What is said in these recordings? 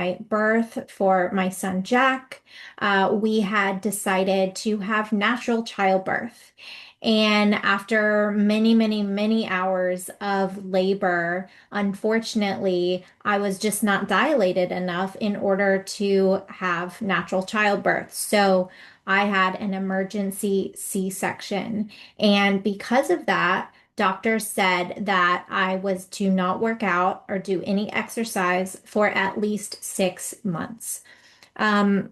my birth for my son Jack, we had decided to have natural childbirth. And after many, many, many hours of labor, unfortunately, I was just not dilated enough in order to have natural childbirth. So I had an emergency C-section. And because of that, doctors said that I was to not work out or do any exercise for at least 6 months. Um,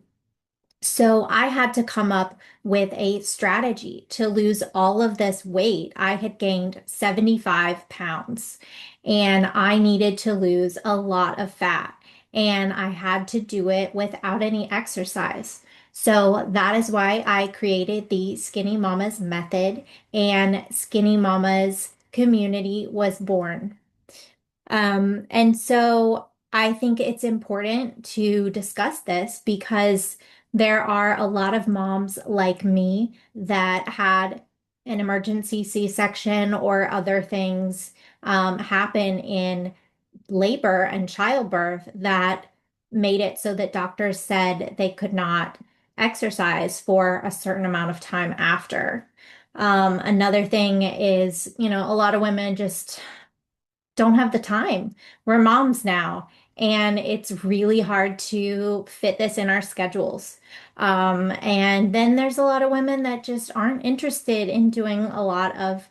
so I had to come up with a strategy to lose all of this weight. I had gained 75 pounds and I needed to lose a lot of fat. And I had to do it without any exercise. So that is why I created the Skinny Mamas method, and Skinny Mamas community was born. And so I think it's important to discuss this because there are a lot of moms like me that had an emergency C-section or other things happen in labor and childbirth that made it so that doctors said they could not exercise for a certain amount of time after. Another thing is, a lot of women just don't have the time. We're moms now, and it's really hard to fit this in our schedules. And then there's a lot of women that just aren't interested in doing a lot of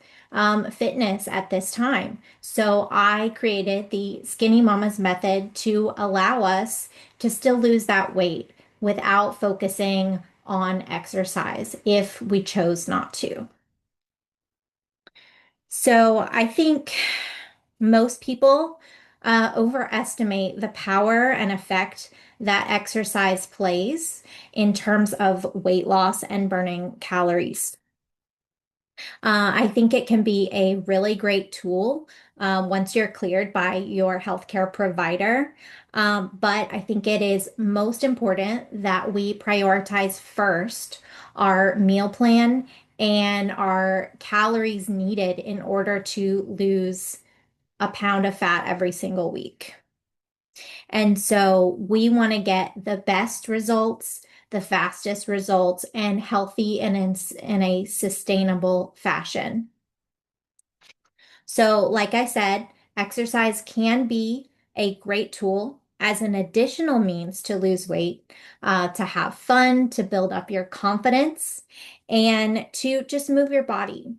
fitness at this time. So I created the Skinny Mamas method to allow us to still lose that weight without focusing on exercise if we chose not to. So I think most people overestimate the power and effect that exercise plays in terms of weight loss and burning calories. I think it can be a really great tool once you're cleared by your healthcare provider. But I think it is most important that we prioritize first our meal plan and our calories needed in order to lose a pound of fat every single week. And so we want to get the best results, the fastest results, and healthy and in a sustainable fashion. So, like I said, exercise can be a great tool as an additional means to lose weight, to have fun, to build up your confidence, and to just move your body.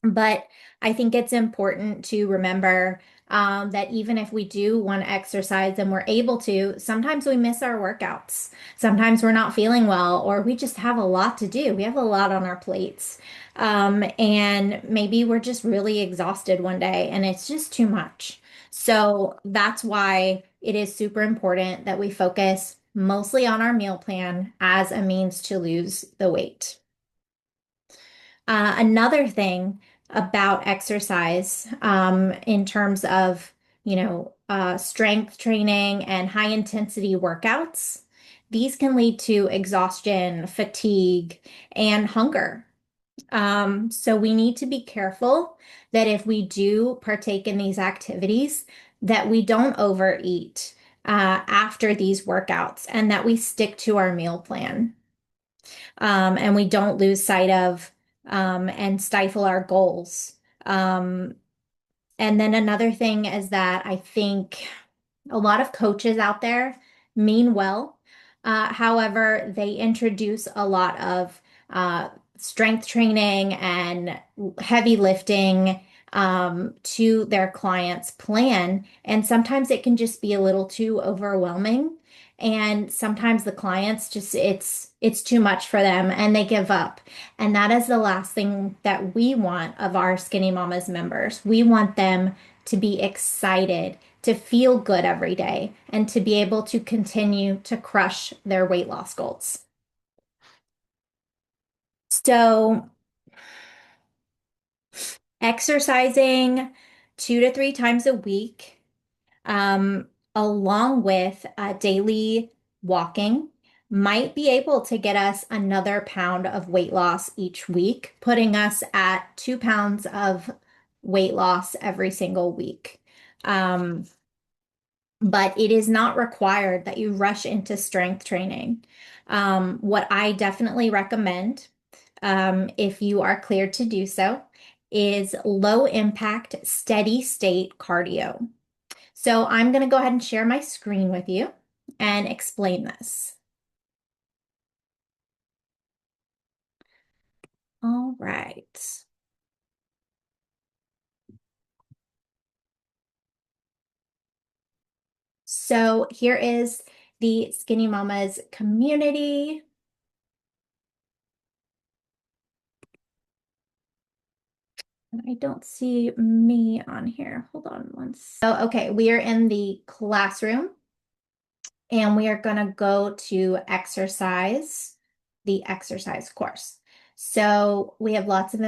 But I think it's important to remember that even if we do want to exercise and we're able to, sometimes we miss our workouts. Sometimes we're not feeling well, or we just have a lot to do. We have a lot on our plates. And maybe we're just really exhausted one day and it's just too much. So that's why it is super important that we focus mostly on our meal plan as a means to lose the weight. Another thing about exercise, in terms of, strength training and high intensity workouts, these can lead to exhaustion, fatigue, and hunger. So we need to be careful that if we do partake in these activities, that we don't overeat after these workouts and that we stick to our meal plan, and we don't lose sight of and stifle our goals. Um, and then another thing is that I think a lot of coaches out there mean well. However, they introduce a lot of strength training and heavy lifting to their clients' plan. And sometimes it can just be a little too overwhelming. And sometimes the clients just, it's too much for them and they give up. And that is the last thing that we want of our Skinny Mamas members. We want them to be excited, to feel good every day, and to be able to continue to crush their weight loss goals. So, exercising 2 to 3 times a week, um, along with daily walking, might be able to get us another pound of weight loss each week, putting us at 2 pounds of weight loss every single week. Um, but it is not required that you rush into strength training. What I definitely recommend, if you are cleared to do so, is low impact, steady state cardio. So I'm going to go ahead and share my screen with you and explain this. All right. So here is the Skinny Mamas community. I don't see me on here. Hold on one second. So, okay, we are in the classroom and we are going to go to exercise, the exercise course. So we have lots of